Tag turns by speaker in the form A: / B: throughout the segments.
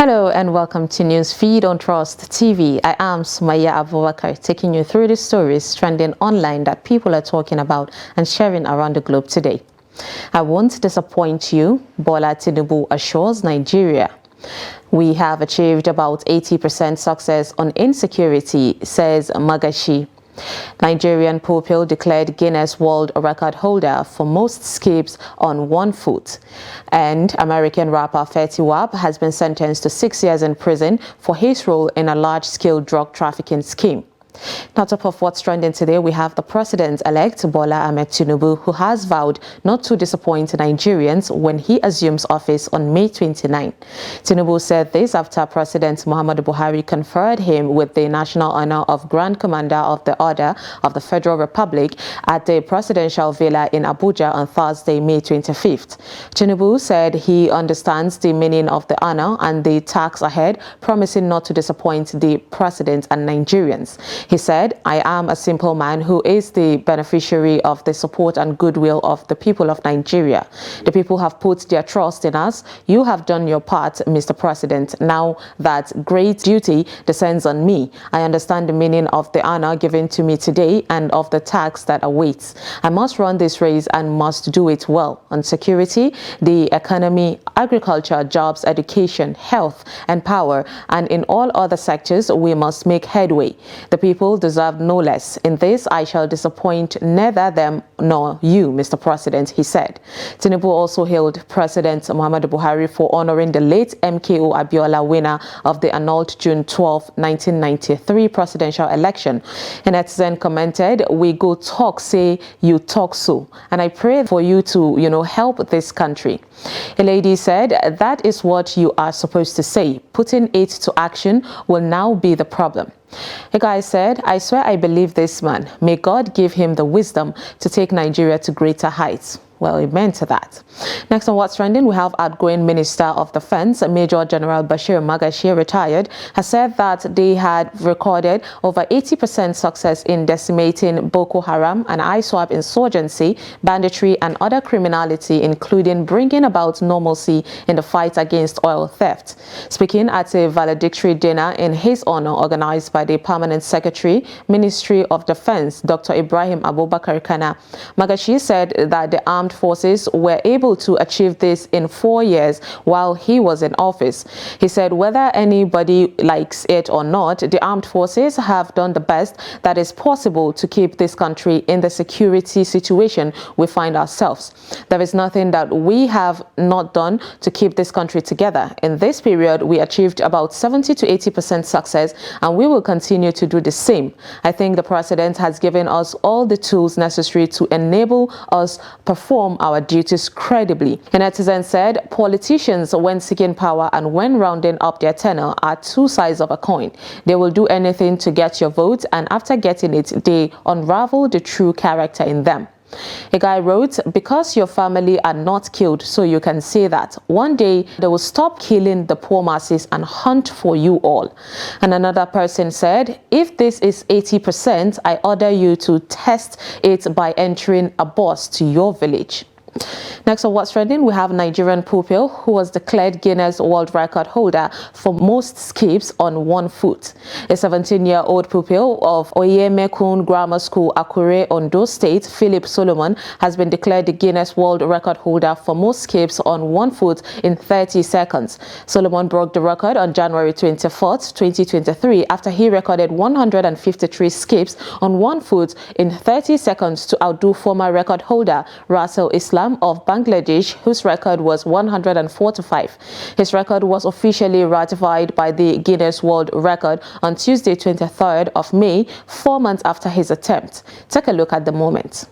A: Hello and welcome to Newsfeed on Trust TV. I am Sumaya Abubakar, taking you through the stories trending online that people are talking about and sharing around the globe today. I won't disappoint you, Bola Tinubu assures Nigeria. We have achieved about 80% success on insecurity, says Magashi. Nigerian pupil declared Guinness World Record holder for most skips on 1 foot. And American rapper Fetty Wap has been sentenced to 6 years in prison for his role in a large-scale drug trafficking scheme. Now, top of what's trending today, we have the President-elect Bola Ahmed Tinubu, who has vowed not to disappoint Nigerians when he assumes office on May 29. Tinubu said this after President Muhammadu Buhari conferred him with the national honor of Grand Commander of the Order of the Federal Republic at the presidential villa in Abuja on Thursday, May 25th. Tinubu said he understands the meaning of the honor and the task ahead, promising not to disappoint the president and Nigerians. He said, "I am a simple man who is the beneficiary of the support and goodwill of the people of Nigeria. The people have put their trust in us. You have done your part, Mr. President. Now that great duty descends on me. I understand the meaning of the honor given to me today and of the task that awaits. I must run this race and must do it well. On security, the economy, agriculture, jobs, education, health, and power, and in all other sectors, we must make headway. The people deserve no less. In this, I shall disappoint neither them nor you, Mr. President," he said. Tinubu also hailed President Muhammadu Buhari for honoring the late MKO Abiola, winner of the annulled June 12, 1993 presidential election. And netizen commented, "We go talk, say you talk so. And I pray for you to, help this country." A lady said, "That is what you are supposed to say. Putting it to action will now be the problem." A guy said, "I swear I believe this man. May God give him the wisdom to take Nigeria to greater heights." Well, it meant that. Next on what's trending, we have outgoing Minister of Defense, Major General Bashir Magashi, retired, has said that they had recorded over 80% success in decimating Boko Haram and ISWAP insurgency, banditry, and other criminality, including bringing about normalcy in the fight against oil theft. Speaking at a valedictory dinner in his honor organized by the Permanent Secretary, Ministry of Defense, Dr. Ibrahim Abubakar Kana, Magashi said that the armed forces were able to achieve this in 4 years while he was in office. He said whether anybody likes it or not, the armed forces have done the best that is possible to keep this country in the security situation we find ourselves. There is nothing that we have not done to keep this country together. In this period, we achieved about 70 to 80% success, and we will continue to do the same. I think the president has given us all the tools necessary to enable us perform our duties credibly." A netizen said, "Politicians, when seeking power and when rounding up their tenure, are two sides of a coin. They will do anything to get your vote, and after getting it, they unravel the true character in them." A guy wrote, "Because your family are not killed, so you can say that. One day, they will stop killing the poor masses and hunt for you all." And another person said, "If this is 80%, I order you to test it by entering a bus to your village." Next on what's trending, we have Nigerian pupil who was declared Guinness World Record holder for most skips on 1 foot. A 17-year-old pupil of Oyemekun Grammar School, Akure, Ondo State, Philip Solomon, has been declared the Guinness World Record holder for most skips on 1 foot in 30 seconds. Solomon broke the record on January 24th, 2023, after he recorded 153 skips on 1 foot in 30 seconds to outdo former record holder Russell Islam of Bangladesh, whose record was 145. His record was officially ratified by the Guinness World Record on Tuesday, 23rd of May, 4 months after his attempt. Take a look at the moment.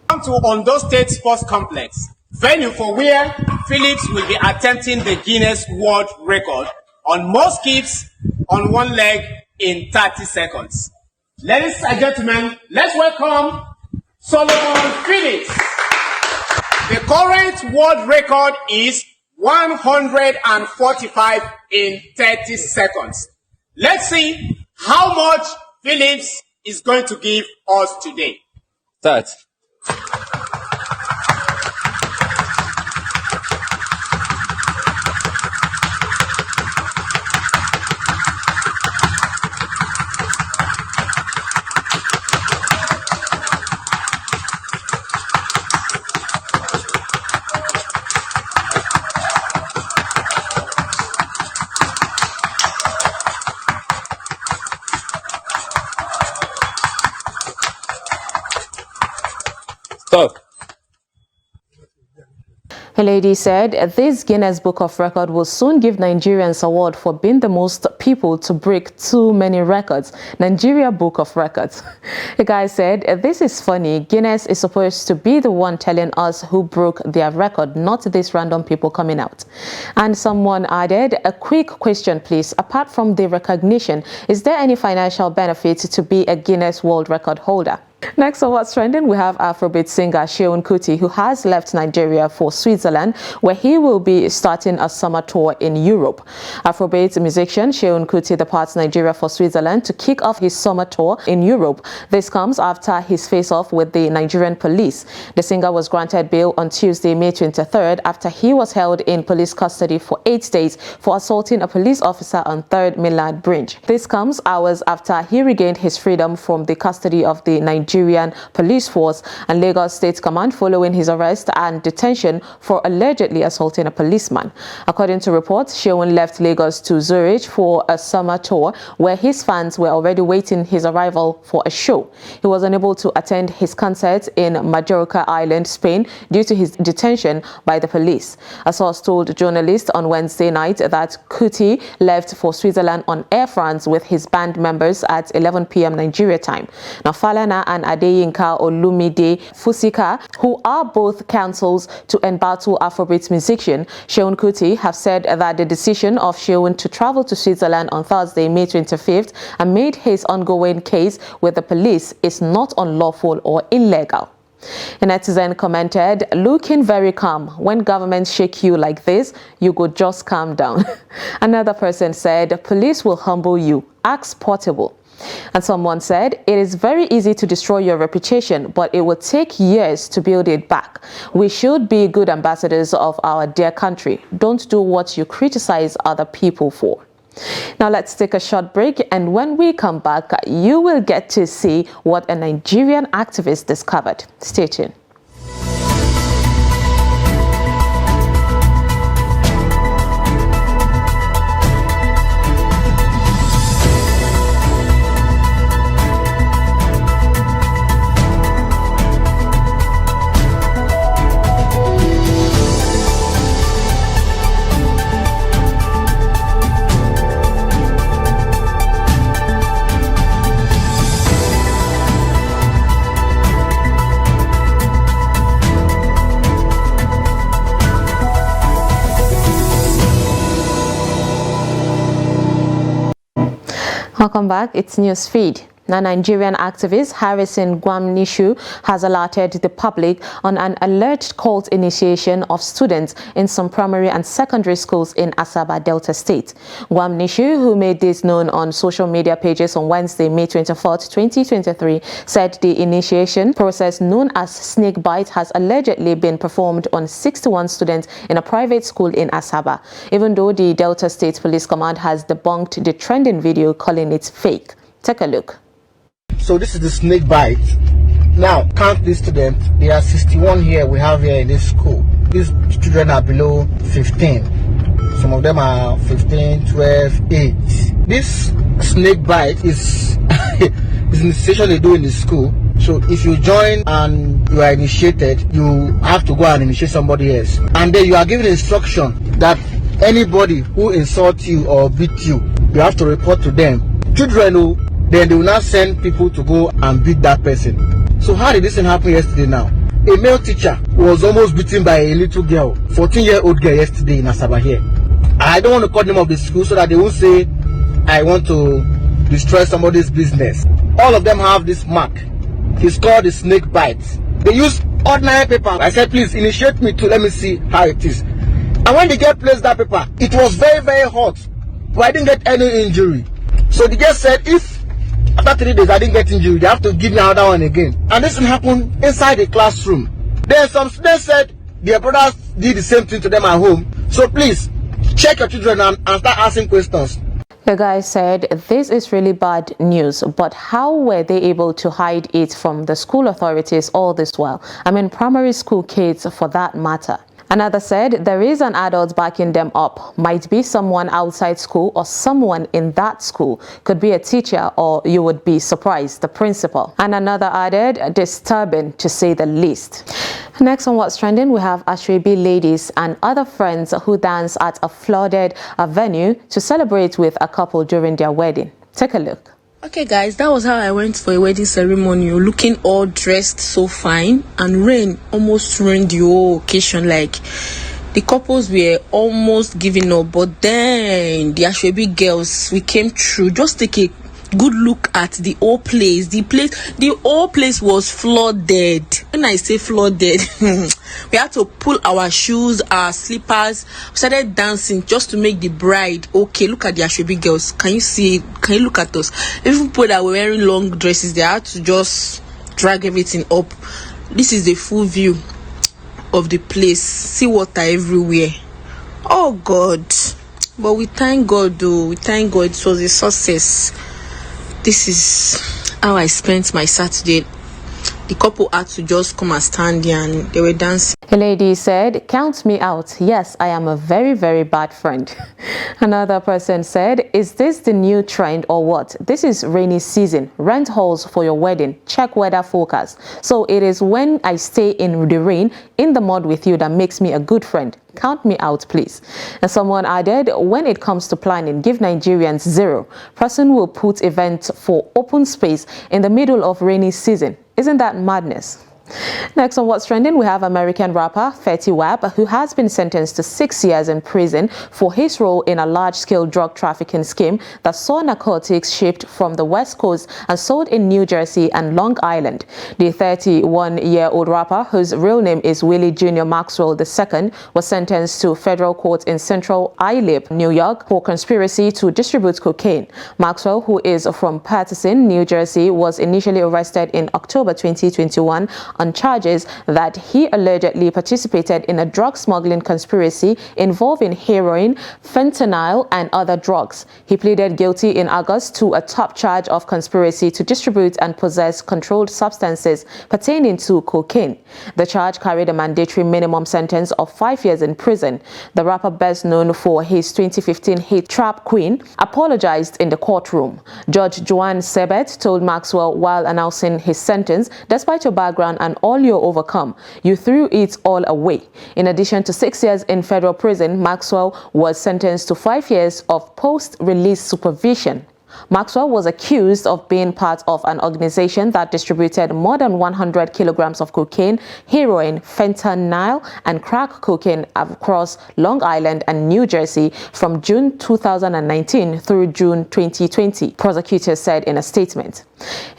B: Come to Ondo State Sports Complex, venue for where Phillips will be attempting the Guinness World Record on most skips on one leg in 30 seconds. Ladies and gentlemen, let's welcome Solomon Phillips. The current world record is 145 in 30 seconds. Let's see how much Phillips is going to give us today.
C: Start. talk.
A: A lady said this Guinness Book of Record will soon give Nigerians award for being the most people to break too many records. Nigeria Book of Records. A guy said, this is funny. Guinness is supposed to be the one telling us who broke their record, not these random people coming out. And someone added, a quick question please. Apart from the recognition, is there any financial benefit to be a Guinness World Record holder? Next on What's Trending, we have Afrobeat singer Seun Kuti, who has left Nigeria for Switzerland, where he will be starting a summer tour in Europe. Afrobeat musician Seun Kuti departs Nigeria for Switzerland to kick off his summer tour in Europe. This comes after his face-off with the Nigerian police. The singer was granted bail on Tuesday, May 23rd, after he was held in police custody for 8 days for assaulting a police officer on 3rd Mainland Bridge. This comes hours after he regained his freedom from the custody of the Nigerian police force and Lagos State Command following his arrest and detention for allegedly assaulting a policeman. According to reports, Seun left Lagos to Zurich for a summer tour where his fans were already waiting his arrival for a show. He was unable to attend his concert in Majorca Island, Spain, due to his detention by the police. A source told journalists on Wednesday night that Kuti left for Switzerland on Air France with his band members at 11 p.m. Nigeria time. Now, Falana and Adeyinka Olumide Fusika, who are both counsels to embattle Afrobeat musician Seun Kuti, have said that the decision of Seun to travel to Switzerland on Thursday, May 25th, amid his ongoing case with the police is not unlawful or illegal. A netizen commented, looking very calm. When governments shake you like this, you go just calm down. Another person said, police will humble you. Ask Portable. And someone said, it is very easy to destroy your reputation, but it will take years to build it back. We should be good ambassadors of our dear country. Don't do what you criticize other people for. Now let's take a short break, and when we come back, you will get to see what a Nigerian activist discovered. Stay tuned. Welcome back. It's Newsfeed. Now, Nigerian activist Harrison Gwamnishu has alerted the public on an alleged cult initiation of students in some primary and secondary schools in Asaba, Delta State. Gwamnishu, who made this known on social media pages on Wednesday, May 24, 2023, said the initiation process known as snake bite has allegedly been performed on 61 students in a private school in Asaba, even though the Delta State Police Command has debunked the trending video, calling it fake. Take a look.
D: So this is the snake bite. Now, count these students. There are 61 here we have here in this school. These children are below 15. Some of them are 15, 12, 8. This snake bite is an initiation they do in the school. So if you join and you are initiated, you have to go and initiate somebody else. And then you are given instruction that anybody who insults you or beat you, you have to report to them. Children who then they will now send people to go and beat that person. So how did this thing happen yesterday now? A male teacher was almost beaten by a little girl, 14-year-old girl yesterday in Asaba here. I don't want to call the name of the school so that they won't say I want to destroy somebody's business. All of them have this mark. It's called the snake bite. They use ordinary paper. I said, please initiate me to let me see how it is. And when the girl placed that paper, it was very, very hot. But I didn't get any injury. So the girl said, if after 3 days I didn't get injury, they have to give me another one again. And this happened inside the classroom. Then some students said their brothers did the same thing to them at home. So please, check your children and start asking questions.
A: The guy said, this is really bad news, but how were they able to hide it from the school authorities all this while? I mean, primary school kids for that matter. Another said there is an adult backing them up. Might be someone outside school or someone in that school. Could be a teacher or you would be surprised, the principal. And another added, disturbing to say the least. Next on What's Trending, we have Asoebi ladies and other friends who dance at a flooded venue to celebrate with a couple during their wedding. Take a look.
C: Okay guys, that was how I went for a wedding ceremony, looking all dressed so fine, and rain almost ruined the whole occasion. Like, the couples were almost giving up, but then the Asoebi girls, we came through. Just take a good look at the whole place. The whole place was flooded. When I say flooded, we had to pull our shoes, our slippers. We started dancing just to make the bride okay. Look at the Asoebi girls. Can you see it? Can you look at us? Even people that were wearing long dresses, they had to just drag everything up. This is the full view of the place. See water everywhere. Oh God. But we thank God though. We thank God it was a success. This is how I spent my Saturday. The couple had to just come and stand there and they were dancing.
A: A lady said, count me out. Yes, I am a very, very bad friend. Another person said, is this the new trend or what? This is rainy season. Rent halls for your wedding. Check weather forecast. So it is when I stay in the rain, in the mud with you that makes me a good friend. Count me out, please. And someone added, when it comes to planning, give Nigerians 0. Person will put event for open space in the middle of rainy season. Isn't that madness? Next on What's Trending, we have American rapper Fetty Wap, who has been sentenced to 6 years in prison for his role in a large-scale drug trafficking scheme that saw narcotics shipped from the West Coast and sold in New Jersey and Long Island. The 31-year-old rapper, whose real name is Willie Jr. Maxwell II, was sentenced to federal court in Central Islip, New York, for conspiracy to distribute cocaine. Maxwell, who is from Paterson, New Jersey, was initially arrested in October 2021 on charges that he allegedly participated in a drug smuggling conspiracy involving heroin, fentanyl, and other drugs. He pleaded guilty in August to a top charge of conspiracy to distribute and possess controlled substances pertaining to cocaine. The charge carried a mandatory minimum sentence of 5 years in prison. The rapper, best known for his 2015 hit Trap Queen, apologized in the courtroom. Judge Joan Sebet told Maxwell while announcing his sentence, despite your background and all you overcome, you threw it all away. In addition to 6 years in federal prison, Maxwell was sentenced to 5 years of post-release supervision. Maxwell was accused of being part of an organization that distributed more than 100 kilograms of cocaine, heroin, fentanyl, and crack cocaine across Long Island and New Jersey from June 2019 through June 2020, prosecutors said in a statement.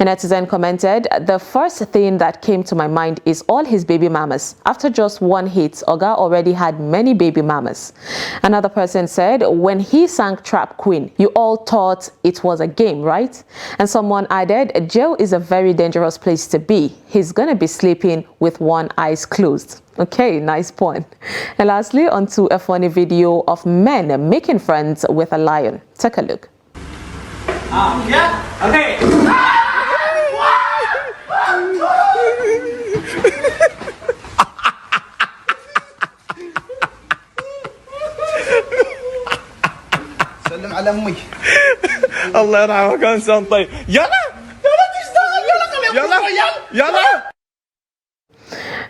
A: A netizen commented, "The first thing that came to my mind is all his baby mamas. After just one hit, Oga already had many baby mamas." Another person said, "When he sang Trap Queen, you all thought it was a game, right?" And someone added, "Jail is a very dangerous place to be. He's gonna be sleeping with one eye closed." Okay, nice point. And lastly, onto a funny video of men making friends with a lion. Take a look.
B: Yeah, okay.
E: سلم على امي.
F: الله يرحمه كان انسان طيب. يلا تشتغل يلا.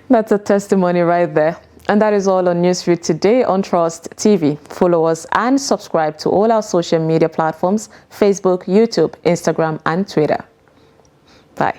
A: That's a testimony right there. And that is all on Newsfeed today on Trust TV. Follow us and subscribe to all our social media platforms: Facebook, YouTube, Instagram, and Twitter. Bye.